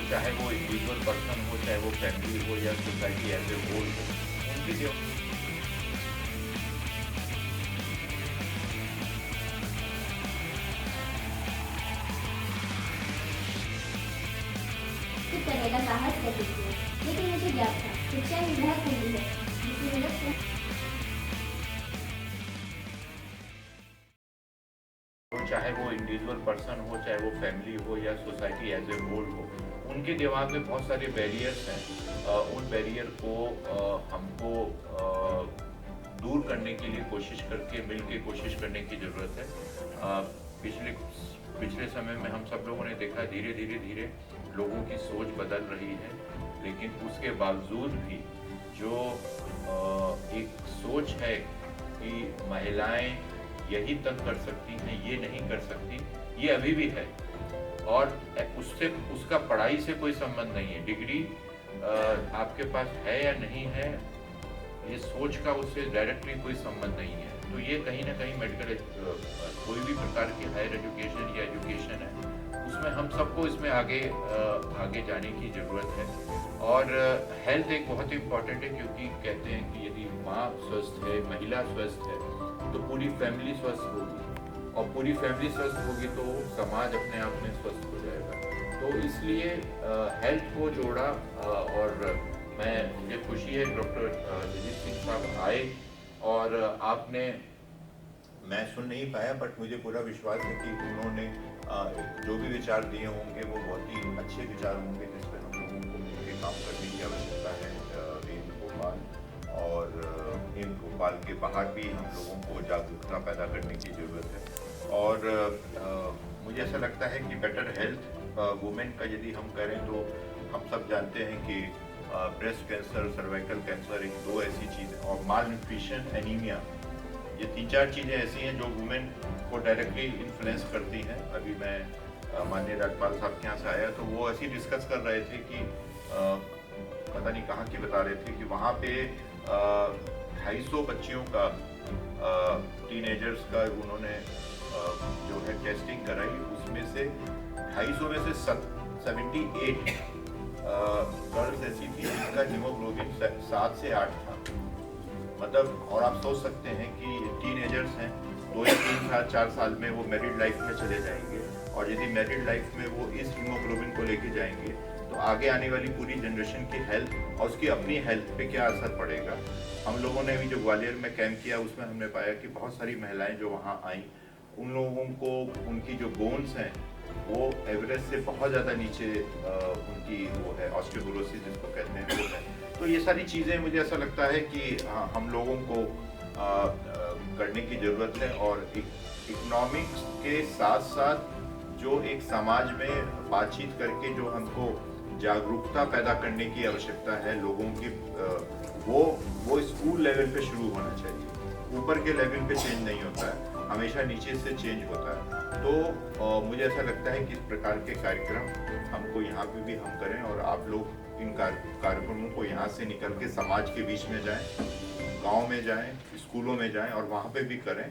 चाहे वो individual person हो, चाहे वो फैमिली हो या सोसाइटी एज ए होल हो, उनकी जो कुछ करने का साहस करती थी, लेकिन मुझे ज्ञात था शिक्षा ही वह कुंजी है जिसकी मदद से चाहे वो इंडिविजुअल पर्सन हो, चाहे वो फैमिली हो या सोसाइटी एज ए होल हो, उनके दिमाग में बहुत सारे बैरियर्स हैं। उन बैरियर को हमको दूर करने के लिए कोशिश करके मिल के कोशिश करने की ज़रूरत है। पिछले समय में हम सब लोगों ने देखा धीरे लोगों की सोच बदल रही है, लेकिन उसके बावजूद भी जो एक सोच है कि महिलाएं यही तक कर सकती हैं, ये नहीं कर सकती, ये अभी भी है। और उसका पढ़ाई से कोई संबंध नहीं है। डिग्री आपके पास है या नहीं है, ये सोच का उससे डायरेक्टली कोई संबंध नहीं है। तो ये कहीं ना कहीं मेडिकल कोई भी प्रकार की हायर एजुकेशन या एजुकेशन है, उसमें हम सबको इसमें आगे जाने की ज़रूरत है। और हेल्थ एक बहुत इम्पॉर्टेंट है, क्योंकि कहते हैं कि यदि माँ स्वस्थ है, महिला स्वस्थ है, तो पूरी फैमिली स्वस्थ होगी, और पूरी फैमिली स्वस्थ होगी तो समाज अपने आप में स्वस्थ हो जाएगा। तो इसलिए हेल्थ को जोड़ा। और मुझे खुशी है डॉक्टर जगजीत सिंह साहब आए, और आपने, मैं सुन नहीं पाया बट मुझे पूरा विश्वास है कि उन्होंने जो भी विचार दिए होंगे वो बहुत ही अच्छे विचार होंगे, जिस पर हम लोगों को मिलकर काम करने की आवश्यकता है। एम्स भोपाल और एम्स भोपाल के बाहर भी हम लोगों को जागरूकता पैदा करने की ज़रूरत है। और मुझे ऐसा लगता है कि बेटर हेल्थ वुमेन का यदि हम करें, तो हम सब जानते हैं कि ब्रेस्ट कैंसर, सर्वाइकल कैंसर, एक दो ऐसी चीज़ें, और माल न्यूट्रिशन, एनीमिया, ये 3-4 चीज़ें ऐसी हैं जो वुमेन को डायरेक्टली इन्फ्लुएंस करती हैं। अभी मैं माननीय राज्यपाल साहब के यहाँ से आया तो वो ऐसे ही डिस्कस कर रहे थे कि पता नहीं कहाँ की बता रहे थे कि वहाँ पे 250 बच्चियों का, टीनेजर्स का उन्होंने जो है टेस्टिंग कराई, उसमें से 250 में से 78 गर्ल्स ऐसी थी जिनका हीमोग्लोबिन 7 से 8 था। मतलब, और आप सोच सकते हैं कि टीनेजर्स हैं, 2 या 3 साल 4 साल में वो मैरिड लाइफ में चले जाएंगे, और यदि मैरिड लाइफ में वो इस हीमोग्लोबिन को लेके जाएंगे तो आगे आने वाली पूरी जनरेशन की हेल्थ और उसकी अपनी हेल्थ पे क्या असर पड़ेगा। हम लोगों ने अभी जो ग्वालियर में कैंप किया, उसमें हमने पाया कि बहुत सारी महिलाएं जो वहाँ आई, उन लोगों को उनकी जो बोन्स हैं वो एवरेज से बहुत ज़्यादा नीचे उनकी वो है, ऑस्टियोपोरोसिस जिसको कहते हैं, वो है। तो ये सारी चीज़ें मुझे ऐसा लगता है कि हम लोगों को करने की ज़रूरत है। और इकोनॉमिक्स के साथ साथ जो एक समाज में बातचीत करके जो हमको जागरूकता पैदा करने की आवश्यकता है लोगों की, वो स्कूल लेवल पे शुरू होना चाहिए। ऊपर के लेवल पे चेंज नहीं होता है, हमेशा नीचे से चेंज होता है। तो मुझे ऐसा लगता है कि इस प्रकार के कार्यक्रम हमको यहाँ पे भी हम करें, और आप लोग इन कार्यक्रमों को यहाँ से निकल के समाज के बीच में जाएं, गांव में जाएं, स्कूलों में जाएं और वहाँ पे भी करें,